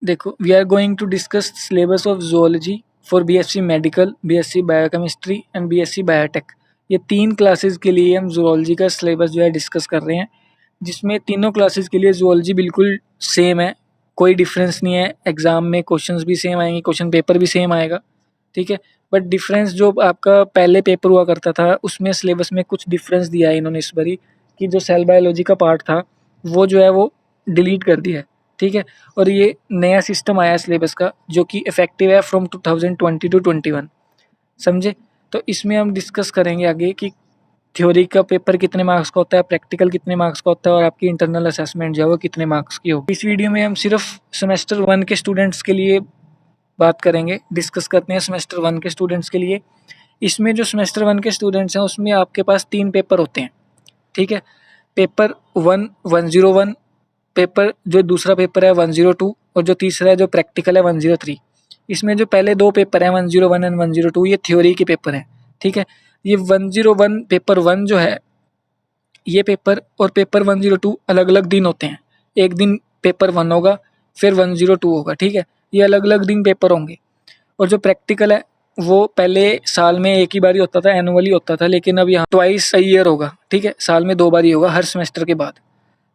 देखो, we are going to discuss syllabus of zoology for BSc medical, BSc biochemistry and BSc biotech. ये 3 classes के लिए हम zoology का सिलेबस जो है डिस्कस कर रहे हैं, जिसमें तीनों क्लासेस के लिए ज़ूलॉजी बिल्कुल सेम है, कोई डिफरेंस नहीं है। एग्ज़ाम में क्वेश्चंस भी सेम आएंगे, क्वेश्चन पेपर भी सेम आएगा, ठीक है। बट डिफरेंस जो आपका पहले पेपर हुआ करता था, उसमें सिलेबस में कुछ डिफरेंस दिया है इन्होंने इस बारी, कि जो सेल बायोलॉजी का पार्ट था वो जो है वो डिलीट कर दिया है, ठीक है। और ये नया सिस्टम आया है सिलेबस का, जो कि इफेक्टिव है फ्रॉम 2020 टू 21, समझे। तो इसमें हम डिस्कस करेंगे आगे कि थ्योरी का पेपर कितने मार्क्स का होता है, प्रैक्टिकल कितने मार्क्स का होता है, और आपकी इंटरनल असेसमेंट जो है वो कितने मार्क्स की होगी। इस वीडियो में हम सिर्फ सेमेस्टर 1 के स्टूडेंट्स के लिए बात करेंगे, डिस्कस करते हैं सेमेस्टर 1 के स्टूडेंट्स के लिए। इसमें जो सेमेस्टर 1 के स्टूडेंट्स हैं उसमें आपके पास 3 पेपर होते हैं, ठीक है। पेपर 1 101, पेपर जो दूसरा पेपर है 102, और जो तीसरा है जो प्रैक्टिकल है 103। इसमें जो पहले 2 पेपर हैं 101 एंड 102, ये थ्योरी के पेपर हैं, ठीक है। ये 101 पेपर 1 जो है, ये पेपर और पेपर 102 अलग अलग दिन होते हैं। एक दिन पेपर 1 होगा, फिर 102 होगा, ठीक है। ये अलग अलग दिन पेपर होंगे। और जो प्रैक्टिकल है वो पहले साल में एक ही बार ही होता था, एनुअली होता था, लेकिन अब यहाँ ट्वाइस अ ईयर होगा, ठीक है। साल में 2 बार ही होगा हर सेमेस्टर के बाद।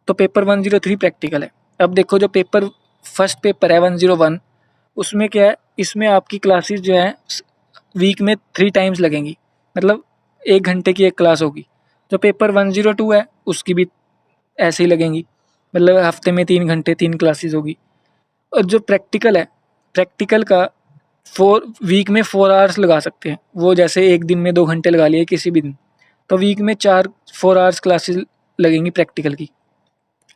तो पेपर 103 प्रैक्टिकल है। अब देखो, जो पेपर फर्स्ट पेपर है 101, उसमें क्या है, इसमें आपकी क्लासेस जो है वीक में 3 टाइम्स लगेंगी, मतलब 1 घंटे की एक क्लास होगी। जो पेपर 102 है उसकी भी ऐसे ही लगेंगी, मतलब हफ्ते में 3 घंटे 3 क्लासेस होगी। और जो प्रैक्टिकल है, प्रैक्टिकल का 4 आवर्स लगा सकते हैं वो, जैसे एक दिन में 2 घंटे लगा लिए किसी भी दिन, तो वीक में 4 आवर्स क्लासेस लगेंगी प्रैक्टिकल की।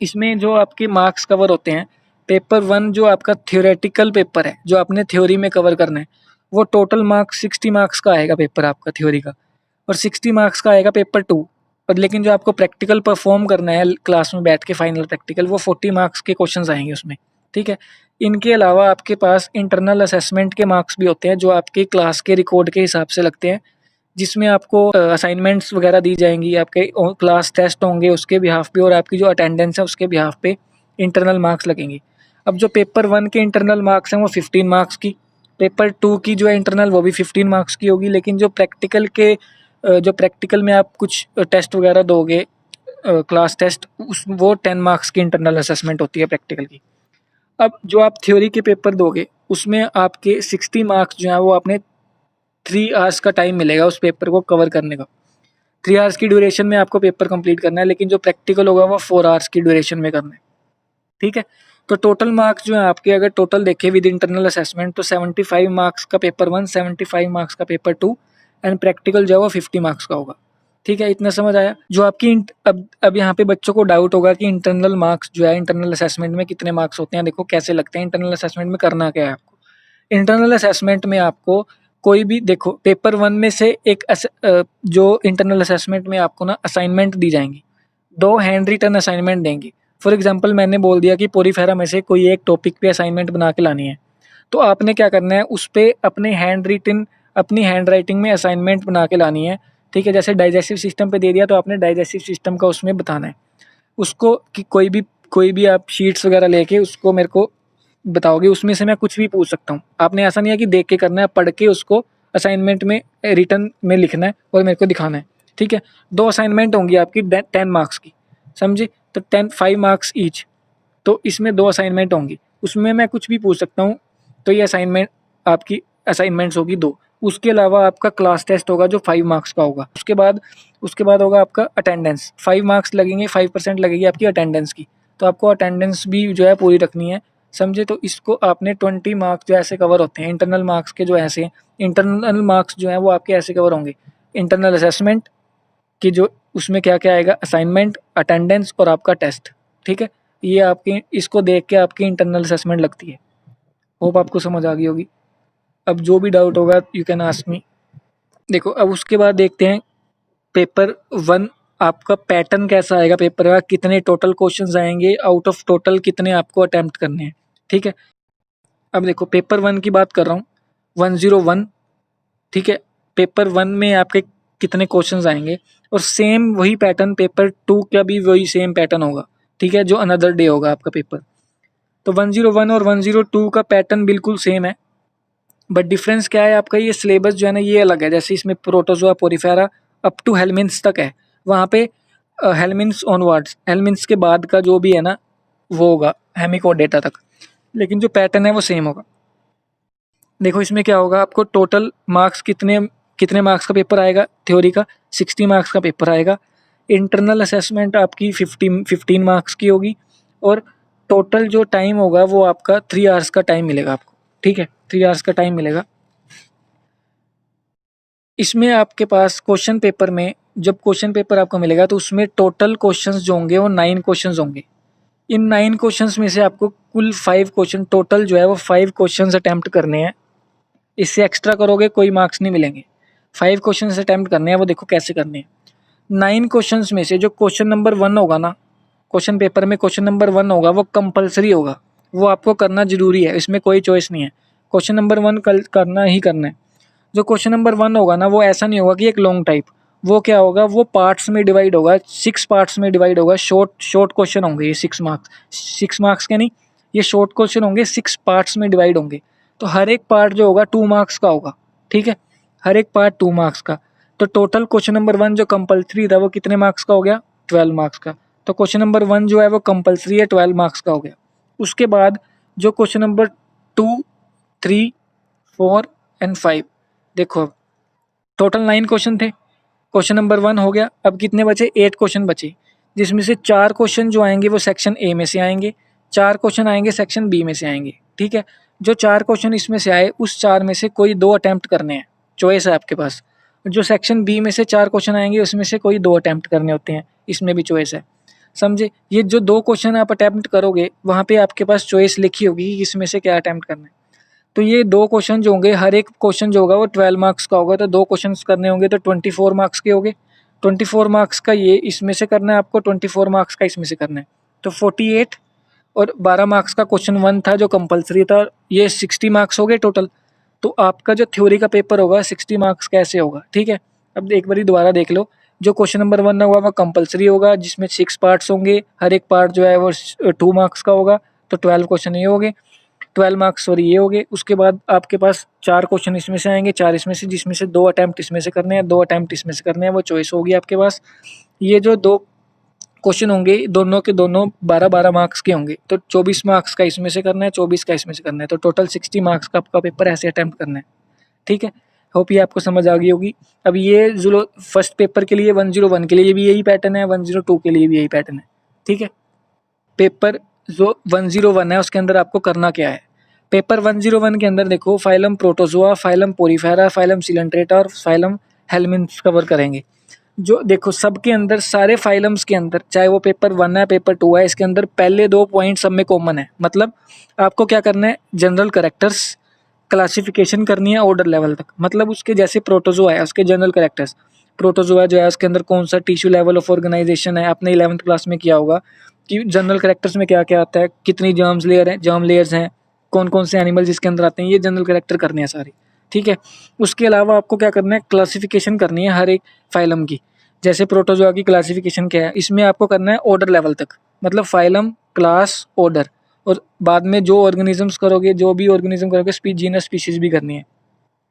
इसमें जो आपके मार्क्स कवर होते हैं, पेपर 1 जो आपका थ्योरेटिकल पेपर है, जो आपने थ्योरी में कवर करना है, वो टोटल मार्क्स 60 मार्क्स का आएगा पेपर आपका थ्योरी का, और 60 मार्क्स का आएगा पेपर 2। और लेकिन जो आपको प्रैक्टिकल परफॉर्म करना है क्लास में बैठ के, फाइनल प्रैक्टिकल, वो 40 मार्क्स के क्वेश्चंस आएंगे उसमें, ठीक है। इनके अलावा आपके पास इंटरनल असेसमेंट के मार्क्स भी होते हैं, जो आपके क्लास के रिकॉर्ड के हिसाब से लगते हैं, जिसमें आपको असाइनमेंट्स वगैरह दी जाएंगी, आपके क्लास टेस्ट होंगे उसके बिहाफ पे, और आपकी जो अटेंडेंस है उसके बिहाफ पे इंटरनल मार्क्स लगेंगे। अब जो पेपर 1 के इंटरनल मार्क्स हैं वो 15 मार्क्स की, पेपर 2 की जो है इंटरनल वो भी 15 मार्क्स की होगी। लेकिन जो प्रैक्टिकल के जो प्रैक्टिकल में आप कुछ टेस्ट वगैरह दोगे, क्लास टेस्ट, उस वो 10 मार्क्स की इंटरनल असेसमेंट होती है प्रैक्टिकल की। अब जो आप थ्योरी के पेपर दोगे उसमें आपके 60 मार्क्स जो है वो आपने 3 आवर्स का टाइम मिलेगा उस पेपर को कवर करने का। 3 आवर्स की ड्यूरेशन में आपको पेपर कंप्लीट करना है, लेकिन जो प्रैक्टिकल होगा वो 4 आवर्स की ड्यूरेशन में करना है, ठीक है। तो टोटल मार्क्स जो है आपके, अगर टोटल देखें विद इंटरनल असेसमेंट, तो 75 मार्क्स का पेपर 1, 75 मार्क्स का पेपर 2, एंड प्रैक्टिकल जो है वो 50 मार्क्स का होगा, ठीक है। इतना समझ आया। जो आपकी अब यहाँ पे बच्चों को डाउट होगा कि इंटरनल मार्क्स जो है, इंटरनल असेसमेंट में कितने मार्क्स होते हैं। देखो कैसे लगते हैं, इंटरनल असेसमेंट में करना क्या है आपको। इंटरनल असेसमेंट में आपको कोई भी, देखो पेपर 1 में से एक जो इंटरनल असेसमेंट में आपको ना असाइनमेंट दी जाएंगी, 2 हैंड रिटन असाइनमेंट देंगी। फॉर एग्जांपल मैंने बोल दिया कि पोरीफेरा में से कोई एक टॉपिक पे असाइनमेंट बना के लानी है, तो आपने क्या करना है, उस पे अपने हैंड रिटन, अपनी हैंड राइटिंग में असाइनमेंट बना के लानी है, ठीक है। जैसे डाइजेस्टिव सिस्टम पे दे दिया तो आपने डाइजेस्टिव सिस्टम का उसमें बताना है उसको, कि कोई भी आप शीट्स वगैरह लेके उसको मेरे को बताओगे, उसमें से मैं कुछ भी पूछ सकता हूँ। आपने ऐसा नहीं है कि देख के करना है, पढ़ के उसको असाइनमेंट में रिटन में लिखना है और मेरे को दिखाना है, ठीक है। 2 असाइनमेंट होंगी आपकी 10 मार्क्स की, समझे। तो 5 मार्क्स ईच, तो इसमें 2 असाइनमेंट होंगी, उसमें मैं कुछ भी पूछ सकता हूँ। तो ये असाइनमेंट आपकी असाइनमेंट्स होगी 2। उसके अलावा आपका क्लास टेस्ट होगा जो 5 मार्क्स का होगा। उसके बाद होगा आपका अटेंडेंस, 5 मार्क्स लगेंगे, 5% लगेगी आपकी अटेंडेंस की। तो आपको अटेंडेंस भी जो है पूरी रखनी है, समझे। तो इसको आपने 20 मार्क्स जो ऐसे कवर होते हैं इंटरनल मार्क्स के, जो ऐसे इंटरनल मार्क्स जो हैं वो आपके ऐसे कवर होंगे। इंटरनल असेसमेंट कि जो उसमें क्या क्या आएगा, असाइनमेंट, अटेंडेंस और आपका टेस्ट, ठीक है। ये आपकी, इसको देख के आपकी इंटरनल असेसमेंट लगती है। होप आपको समझ आ गई होगी। अब जो भी डाउट होगा यू कैन आस्क मी। देखो, अब उसके बाद देखते हैं पेपर 1 आपका पैटर्न कैसा आएगा, पेपर का कितने टोटल क्वेश्चंस आएंगे, आउट ऑफ टोटल कितने आपको अटेम्प्ट करने हैं, ठीक है। अब देखो पेपर 1 की बात कर रहा हूँ, 101, ठीक है। पेपर 1 में आपके कितने क्वेश्चंस आएंगे, और सेम वही पैटर्न पेपर 2 का भी वही सेम पैटर्न होगा, ठीक है, जो अनदर डे होगा आपका पेपर। तो 101 और 102 का पैटर्न बिल्कुल सेम है, बट डिफरेंस क्या है आपका, ये सिलेबस जो है ना ये अलग है। जैसे इसमें प्रोटोजोआ पोरीफेरा अप टू हेलमिन्थ तक है, वहाँ पे हेलमिन्थ ऑनवर्ड्स, हेलमिन्थ के बाद का जो भी है ना वो होगा हेमिकोडेटा तक, लेकिन जो पैटर्न है वो सेम होगा। देखो इसमें क्या होगा, आपको टोटल मार्क्स कितने कितने मार्क्स का पेपर आएगा, थ्योरी का 60 मार्क्स का पेपर आएगा। इंटरनल असेसमेंट आपकी 15 मार्क्स की होगी, और टोटल जो टाइम होगा वो आपका 3 आवर्स का टाइम मिलेगा आपको, ठीक है, 3 आवर्स का टाइम मिलेगा। इसमें आपके पास क्वेश्चन पेपर में, जब क्वेश्चन पेपर आपको मिलेगा तो उसमें टोटल क्वेश्चंस जो होंगे वो 9 क्वेश्चंस होंगे। इन 9 क्वेश्चंस में से आपको कुल 5 क्वेश्चन, टोटल जो है वो 5 क्वेश्चंस अटेम्प्ट करने हैं। इससे एक्स्ट्रा करोगे कोई मार्क्स नहीं मिलेंगे। 5 क्वेश्चंस अटेम्प्ट करने हैं, वो देखो कैसे करने हैं। 9 क्वेश्चंस में से जो क्वेश्चन नंबर 1 होगा ना, क्वेश्चन पेपर में क्वेश्चन नंबर 1 होगा वो कंपलसरी होगा, वो आपको करना जरूरी है, इसमें कोई चॉइस नहीं है। क्वेश्चन नंबर 1 कल करना ही करना है। जो क्वेश्चन नंबर 1 होगा ना वो ऐसा नहीं होगा कि एक लॉन्ग टाइप, वो क्या होगा, वो पार्ट्स में डिवाइड होगा, 6 पार्ट्स में डिवाइड होगा। शॉर्ट शॉर्ट क्वेश्चन होंगे ये, 6 मार्क्स के नहीं, ये शॉर्ट क्वेश्चन होंगे, 6 पार्ट्स में डिवाइड होंगे। तो हर एक पार्ट जो होगा 2 मार्क्स का होगा, ठीक है, हर एक पार्ट 2 मार्क्स का। तो टोटल क्वेश्चन नंबर 1 जो कंपलसरी था वो कितने मार्क्स का हो गया, 12 मार्क्स का। तो क्वेश्चन नंबर 1 जो है वो कंपलसरी है, 12 मार्क्स का हो गया। उसके बाद जो क्वेश्चन नंबर 2, 3, 4 एंड 5, देखो टोटल 9 क्वेश्चन थे, क्वेश्चन नंबर 1 हो गया। अब कितने बचे, 8 क्वेश्चन बचे, जिसमें से 4 क्वेश्चन जो आएंगे वो सेक्शन ए में से आएंगे, 4 क्वेश्चन आएंगे सेक्शन बी में से आएंगे, ठीक है। जो 4 क्वेश्चन इसमें से आए उस 4 में से कोई 2 अटैम्प्ट करने हैं, चॉइस है आपके पास। जो सेक्शन बी में से 4 क्वेश्चन आएंगे उसमें से कोई 2 अटैम्प्ट करने होते हैं, इसमें भी चॉइस है, समझे। ये जो 2 क्वेश्चन आप अटैम्प्ट करोगे वहाँ पे आपके पास चॉइस लिखी होगी कि इसमें से क्या अटैम्प्ट करना है। तो ये 2 क्वेश्चन जो होंगे, हर एक क्वेश्चन जो होगा वो 12 मार्क्स का होगा, तो 2 क्वेश्चंस करने होंगे तो 24 मार्क्स के होंगे। 24 मार्क्स का ये इसमें से करना है आपको, 24 मार्क्स का इसमें से करना है, तो 48। और 12 मार्क्स का क्वेश्चन 1 था जो कंपलसरी था, ये 60 मार्क्स हो गए टोटल। तो आपका जो थ्योरी का पेपर होगा 60 मार्क्स का ऐसे होगा, ठीक है। अब एक बारी दोबारा देख लो, जो क्वेश्चन नंबर 1 होगा वो कंपलसरी होगा, जिसमें 6 पार्ट्स होंगे, हर एक पार्ट जो है वो 2 मार्क्स का होगा, तो 12 क्वेश्चन ये हो गए, 12 मार्क्स सॉरी ये हो गए। उसके बाद आपके पास 4 क्वेश्चन इसमें से आएंगे, 4 इसमें से, जिसमें से 2 अटैम्प्ट इसमें से करने हैं, 2 अटैम्प्ट इसमें से करने हैं, वो चॉइस होगी आपके पास। ये जो 2 क्वेश्चन होंगे दोनों के दोनों 12-12 मार्क्स के होंगे, तो 24 मार्क्स का इसमें से करना है, 24 का इसमें से करना है, तो टोटल 60 मार्क्स का आपका पेपर ऐसे अटैम्प्ट करना है, ठीक है। होप ये आपको समझ आ गई होगी। अब ये जो फर्स्ट पेपर के लिए 101 के लिए भी यही पैटर्न है, 102 के लिए भी यही पैटर्न है, ठीक है। पेपर जो 101 है उसके अंदर आपको करना क्या है, पेपर 101 के अंदर देखो phylum protozoa, phylum Porifera, phylum Coelenterata और फाइलम हेलमिन्थ कवर करेंगे। जो देखो सबके अंदर, सारे फाइलम्स के अंदर, चाहे वो पेपर 1 है पेपर 2 है, इसके अंदर पहले 2 पॉइंट सब में कॉमन है। मतलब आपको क्या करना है, जनरल कैरेक्टर्स क्लासिफिकेशन करनी है ऑर्डर लेवल तक। मतलब उसके जैसे प्रोटोजोआ है उसके जनरल कैरेक्टर्स, प्रोटोजोआ जो है उसके अंदर कौन सा टिश्यू लेवल ऑफ ऑर्गेनाइजेशन है, आपने 11th क्लास में किया होगा कि जनरल कैरेक्टर्स में क्या क्या आता है, कितनी जर्म्स लेयर है, जर्म लेयर्स हैं, कौन कौन से एनिमल्स इसके अंदर आते हैं, ये जनरल कैरेक्टर करने हैं सारे, ठीक है। उसके अलावा आपको क्या करना है, क्लासिफिकेशन करनी है हर एक फाइलम की। जैसे प्रोटोजोआ की क्लासिफिकेशन क्या है, इसमें आपको करना है ऑर्डर लेवल तक, मतलब फाइलम, क्लास, ऑर्डर, और बाद में जो ऑर्गेनिजम्स करोगे, जो भी ऑर्गेनिज्म करोगे जीनस स्पीशीज भी करनी है,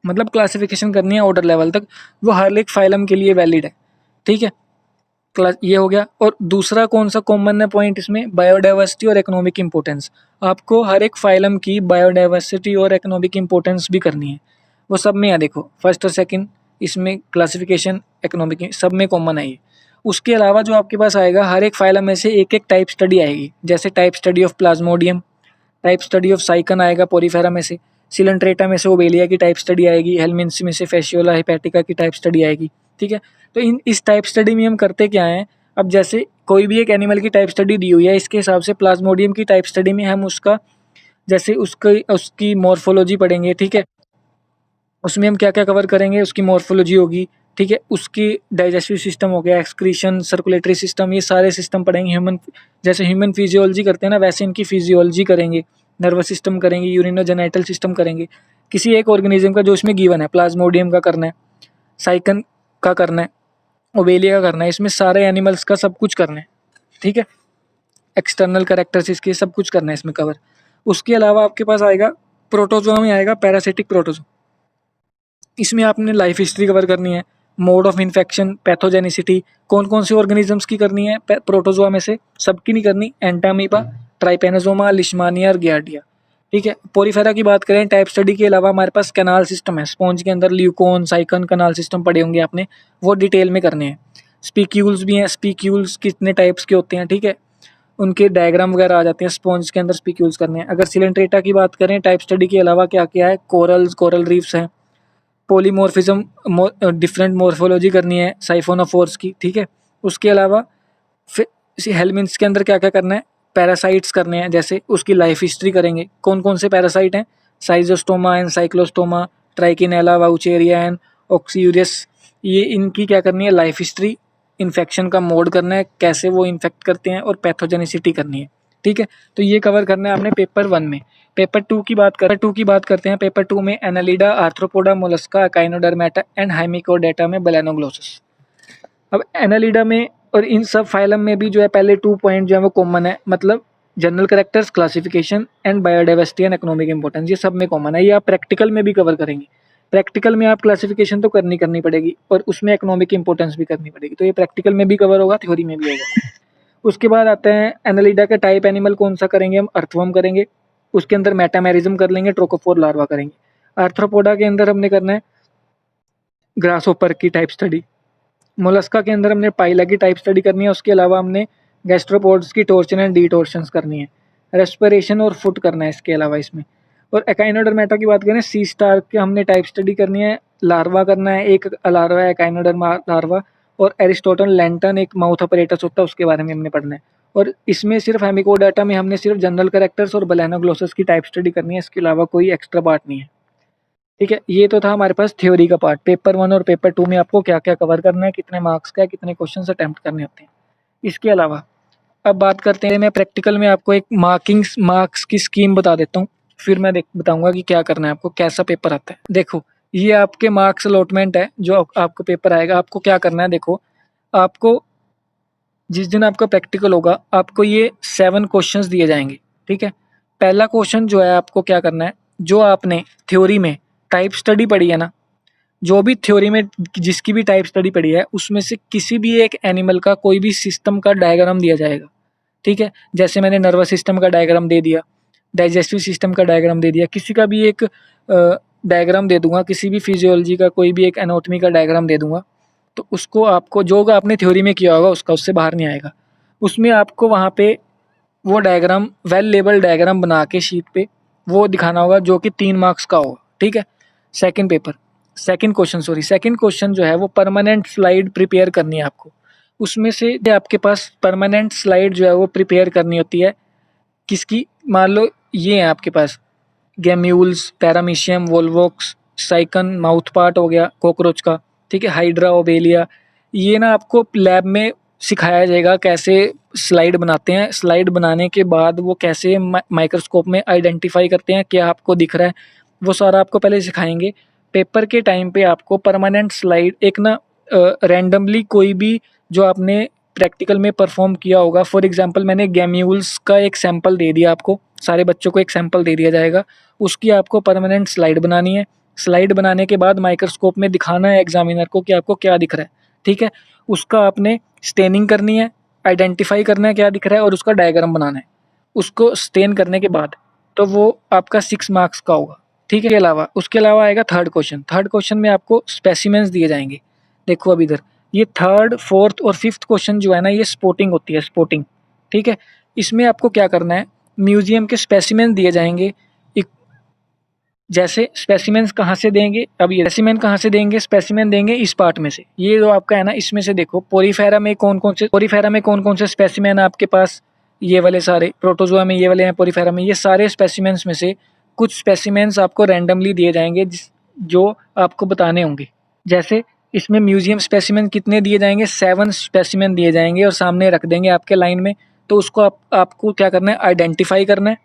मतलब क्लासिफिकेशन करनी है ऑर्डर लेवल तक, वो हर एक फाइलम के लिए वैलिड है, ठीक है। क्लास ये हो गया। और दूसरा कौन सा कॉमन है पॉइंट इसमें, बायोडाइवर्सिटी और इकोनॉमिक इंपॉर्टेंस। आपको हर एक फाइलम की बायोडाइवर्सिटी और इकोनॉमिक इंपॉर्टेंस भी करनी है, वो सब में है। देखो फर्स्ट और सेकंड इसमें क्लासिफिकेशन, इकोनॉमिक सब में कॉमन है ये। उसके अलावा जो आपके पास आएगा, हर एक फाइलम में से एक एक टाइप स्टडी आएगी, जैसे type study of plasmodium, type study of sycon आएगा पोरीफेरा में से, सिलेंट्रेटा में से ओबेलिया की टाइप स्टडी आएगी, हेलमिन्थ में से फैसियोला हेपेटिका की टाइप स्टडी आएगी, ठीक है। तो इस टाइप स्टडी में हम करते क्या हैं, अब जैसे कोई भी एक एनिमल की टाइप स्टडी दी हुई है, इसके हिसाब से प्लाज्मोडियम की टाइप स्टडी में हम उसका, जैसे उसकी मॉर्फोलॉजी पढ़ेंगे, ठीक है। उसमें हम क्या क्या कवर करेंगे, उसकी मॉर्फोलॉजी होगी, ठीक है, उसकी डाइजेस्टिव सिस्टम हो गया, एक्सक्रीशन, सर्कुलेटरी सिस्टम, ये सारे सिस्टम पढ़ेंगे। ह्यूमन, जैसे ह्यूमन फिजियोलॉजी करते हैं ना, वैसे इनकी फिजियोलॉजी करेंगे, नर्वस सिस्टम करेंगे, यूरिनोजेनिटल सिस्टम करेंगे। किसी एक ऑर्गेनिज्म का जो इसमें गिवन है, प्लाज्मोडियम का करना है, साइकन का करना है, ओबेलिया का करना है, इसमें सारे एनिमल्स का सब कुछ करना है, ठीक है। एक्सटर्नल कैरेक्टर्स इसके सब कुछ करना है इसमें कवर। उसके अलावा आपके पास आएगा प्रोटोजोआ में आएगा पैरासिटिक प्रोटोजोआ। इसमें आपने लाइफ हिस्ट्री कवर करनी है, मोड ऑफ इन्फेक्शन, पैथोजेनिसिटी, कौन कौन से ऑर्गेनिजम्स की करनी है प्रोटोजोआ में से, सबकी नहीं करनी, एंटामीबा, ट्राइपेनोसोमा, लिशमानिया और गियार्डिया। ठीक है। पोरीफेरा की बात करें, टाइप स्टडी के अलावा हमारे पास कैनाल सिस्टम है, स्पॉन्ज के अंदर ल्यूकोन, साइकन, कैनाल सिस्टम पढ़े होंगे आपने, वो डिटेल में करने हैं। स्पीक्यूल्स भी हैं, स्पीक्यूल्स कितने टाइप्स के होते हैं, ठीक है, उनके डायग्राम वगैरह आ जाते हैं, स्पॉन्ज के अंदर स्पीक्यूल्स करने हैं। अगर सिलेंट्रेटा की बात करें, टाइप स्टडी के अलावा क्या क्या है, कोरल्स, कोरल रीफ्स हैं, पॉलीमॉर्फिज्म, डिफरेंट मॉर्फोलॉजी करनी है साइफोनोफोर्स की, ठीक है। उसके अलावा फिर हेलमिन्थ्स के अंदर क्या क्या करना है, पैरासाइट्स करने हैं, जैसे उसकी लाइफ हिस्ट्री करेंगे, कौन कौन से पैरासाइट हैं, साइजोस्टोमा एंड साइक्लोस्टोमा, ट्राइकिनेला, वाउचेरिया एंड ऑक्सीयूरियस, ये इनकी क्या करनी है, लाइफ हिस्ट्री, इन्फेक्शन का मोड करना है, कैसे वो इन्फेक्ट करते हैं, और पैथोजेनिसिटी करनी है, ठीक है। तो ये कवर करना है आपने पेपर 1 में। पेपर 2 की बात करते हैं। पेपर 2 में annelida, arthropoda, mollusca, echinodermata and hemichordata में बेलेनोग्लोसस। अब एनालिडा में और इन सब फाइलम में भी जो है पहले 2 पॉइंट जो है वो कॉमन है, मतलब general characters, classification and biodiversity and economic importance, ये सब में कॉमन है। ये आप प्रैक्टिकल में भी कवर करेंगे। प्रैक्टिकल में आप क्लासिफिकेशन तो करनी पड़ेगी और उसमें इकोनॉमिक इंपॉर्टेंस भी करनी पड़ेगी, तो ये प्रैक्टिकल में भी कवर होगा, थ्योरी में भी होगा। उसके बाद आते हैं एनालिडा का टाइप एनिमल कौन सा करेंगे हम, अर्थवर्म करेंगे। उसके अंदर मेटामेरिज्म कर लेंगे, ट्रोकोफोर लार्वा करेंगे। आर्थ्रोपोडा के अंदर हमने करना है ग्रासहोपर की टाइप स्टडी। मोलस्का के अंदर हमने पाइला की टाइप स्टडी करनी है। उसके अलावा हमने गैस्ट्रोपोड्स की टॉर्शन एंड डिटॉर्शंस करनी है, रेस्पिरेशन और फुट करना है इसके अलावा इसमें। और एकाइनोडर्मेटा की बात करें, सी स्टार के हमने टाइप स्टडी करनी है, लार्वा करना है, एक लार्वा है एकाइनोडर्मा लार्वा, और एरिस्टोटल लैंटन एक माउथ अपरेटस होता है, उसके बारे में हमने पढ़ना है। और इसमें सिर्फ हेमिकोडाटा में हमने सिर्फ जनरल कैरेक्टर्स और बेलेनोग्लोसस की टाइप स्टडी करनी है, इसके अलावा कोई एक्स्ट्रा पार्ट नहीं है, ठीक है। ये तो था हमारे पास थ्योरी का पार्ट। पेपर 1 और पेपर 2 में आपको क्या क्या कवर करना है, कितने मार्क्स का है, कितने क्वेश्चन अटेम्प्ट करने होते हैं। इसके अलावा अब बात करते हैं, मैं प्रैक्टिकल में आपको एक मार्क्स की स्कीम बता देता हूँ, फिर मैं बताऊंगा कि क्या करना है आपको, कैसा पेपर आता है। देखो, ये आपके मार्क्स अलॉटमेंट है, जो आपको पेपर आएगा, आपको क्या करना है, देखो आपको जिस दिन आपका प्रैक्टिकल होगा, आपको ये 7 क्वेश्चंस दिए जाएंगे, ठीक है। पहला क्वेश्चन जो है आपको क्या करना है, जो आपने थ्योरी में टाइप स्टडी पढ़ी है ना, जो भी थ्योरी में जिसकी भी टाइप स्टडी पढ़ी है, उसमें से किसी भी एक एनिमल का कोई भी सिस्टम का डायग्राम दिया जाएगा, ठीक है। जैसे मैंने नर्वस सिस्टम का डायग्राम दे दिया, डाइजेस्टिव सिस्टम का डायग्राम दे दिया, किसी का भी एक डायग्राम दे दूंगा, किसी भी फिजियोलॉजी का कोई भी एक एनाटॉमी का डायग्राम दे दूंगा, तो उसको आपको जो आपने थ्योरी में किया होगा उसका उससे बाहर नहीं आएगा। उसमें आपको वहाँ पे वो डायग्राम वेल लेबल डायग्राम बना के शीट पे वो दिखाना होगा, जो कि 3 मार्क्स का होगा, ठीक है। सेकंड क्वेश्चन जो है वो परमानेंट स्लाइड प्रिपेयर करनी है आपको। उसमें से आपके पास परमानेंट स्लाइड जो है वो प्रिपेयर करनी होती है किसकी, मान लो ये है आपके पास गैम्यूल्स, पैरामीशियम, वोल्वोक्स, साइकन, माउथ पार्ट हो गया कॉकरोच का, ठीक है, हाइड्रा, ओबेलिया। ये ना आपको लैब में सिखाया जाएगा कैसे स्लाइड बनाते हैं। स्लाइड बनाने के बाद वो कैसे माइक्रोस्कोप में आइडेंटिफाई करते हैं, क्या आपको दिख रहा है, वो सारा आपको पहले सिखाएंगे। पेपर के टाइम पे आपको परमानेंट स्लाइड एक ना रैंडमली कोई भी जो आपने प्रैक्टिकल में परफॉर्म किया होगा, फॉर एग्जांपल मैंने गैम्यूल्स का एक सैंपल दे दिया आपको, सारे बच्चों को एक सैंपल दे दिया जाएगा, उसकी आपको परमानेंट स्लाइड बनानी है। स्लाइड बनाने के बाद माइक्रोस्कोप में दिखाना है एग्जामिनर को कि आपको क्या दिख रहा है, ठीक है। उसका आपने स्टेनिंग करनी है, आइडेंटिफाई करना है क्या दिख रहा है, और उसका डायग्राम बनाना है। उसको स्टेन करने के बाद तो वो आपका 6 मार्क्स का होगा, ठीक है। उसके अलावा आएगा थर्ड क्वेश्चन में आपको स्पेसिमेंस दिए जाएंगे। देखो अब इधर ये थर्ड, फोर्थ और फिफ्थ क्वेश्चन जो है ना, ये स्पोर्टिंग होती है, स्पोर्टिंग, ठीक है। इसमें आपको क्या करना है, म्यूजियम के स्पेसिमेन दिए जाएंगे। जैसे स्पेसिमेंस कहाँ से देंगे, अब ये स्पेसिमेन कहाँ से देंगे, स्पेसिमेन देंगे इस पार्ट में से, ये जो आपका है ना, इसमें से देखो पोरीफेरा में कौन कौन से स्पेसिमेन आपके पास, ये वाले सारे, प्रोटोजोआ में ये वाले हैं, पोरीफेरा में ये सारे स्पेसिमेंस में से कुछ स्पेसिमेंस आपको रैंडमली दिए जाएंगे जो आपको बताने होंगे। जैसे इसमें म्यूजियम स्पेसिमेन कितने दिए जाएंगे, 7 स्पेसिमेन दिए जाएंगे और सामने रख देंगे आपके लाइन में। तो उसको आपको क्या करना है, आइडेंटिफाई करना है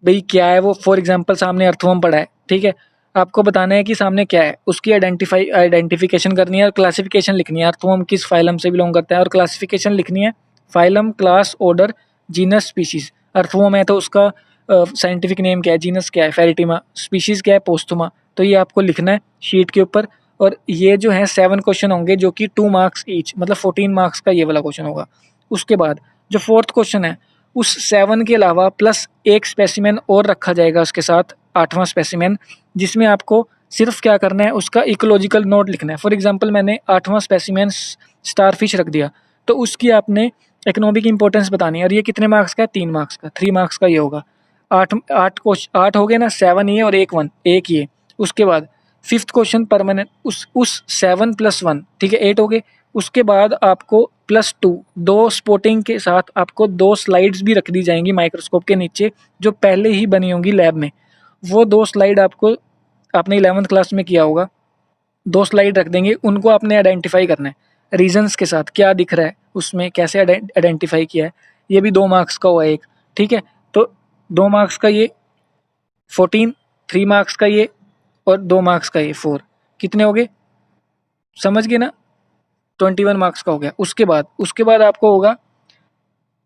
भाई क्या है वो। फॉर एग्जांपल सामने अर्थवर्म पड़ा है, ठीक है, आपको बताना है कि सामने क्या है, उसकी आइडेंटिफिकेशन करनी है और क्लासिफिकेशन लिखनी है, अर्थवर्म किस फाइलम से बिलोंग करता है, और क्लासिफिकेशन लिखनी है phylum, class, order, genus, species. Earthworm है तो उसका साइंटिफिक नेम क्या है, जीनस क्या है फेरिटिमा, स्पीशीज़ क्या है पोस्थुमा। तो ये आपको लिखना है शीट के ऊपर। और ये जो है 7 क्वेश्चन होंगे जो कि 2 मार्क्स ईच, मतलब 14 मार्क्स का ये वाला क्वेश्चन होगा। उसके बाद जो फोर्थ क्वेश्चन है उस 7 के अलावा प्लस एक स्पेसिमेन और रखा जाएगा उसके साथ, 8वां स्पेसिमेन, जिसमें आपको सिर्फ क्या करना है उसका इकोलॉजिकल नोट लिखना है। फॉर एग्जांपल मैंने 8वां स्पेसिमेन स्टार फिश रख दिया, तो उसकी आपने इकोनॉमिक इंपॉर्टेंस बतानी है। और ये कितने मार्क्स का है, 3 मार्क्स का, 3 मार्क्स का ये होगा। 8 हो गए ना, 7 ये और एक ये। उसके बाद फिफ्थ क्वेश्चन परमानेंट उस 7 + 1, ठीक है 8 हो गए। उसके बाद आपको +2 2 स्पॉटिंग के साथ आपको 2 स्लाइड्स भी रख दी जाएंगी माइक्रोस्कोप के नीचे, जो पहले ही बनी होंगी लैब में। वो 2 स्लाइड आपको, आपने 11th क्लास में किया होगा, 2 स्लाइड रख देंगे, उनको आपने आइडेंटिफाई करना है रीजंस के साथ, क्या दिख रहा है उसमें, कैसे आइडेंटिफाई किया है। ये भी 2 मार्क्स का हुआ एक, ठीक है। तो 2 मार्क्स का ये 14, 3 मार्क्स का ये और 2 मार्क्स का ये 4, कितने हो गए समझ गए ना, 21 मार्क्स का हो गया। उसके बाद आपको होगा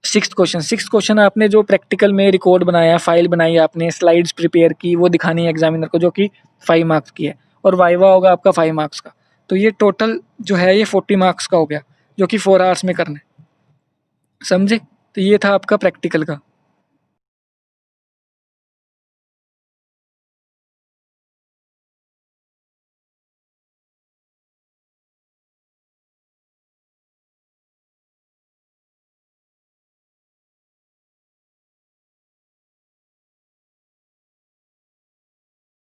सिक्स्थ क्वेश्चन आपने जो प्रैक्टिकल में रिकॉर्ड बनाया, फाइल बनाई आपने, स्लाइड्स प्रिपेयर की, वो दिखानी है एग्जामिनर को, जो कि 5 मार्क्स की है। और वाइवा होगा आपका 5 मार्क्स का। तो ये टोटल जो है ये 40 मार्क्स का हो गया, जो कि 4 आवर्स में करना है, समझे। तो ये था आपका प्रैक्टिकल का।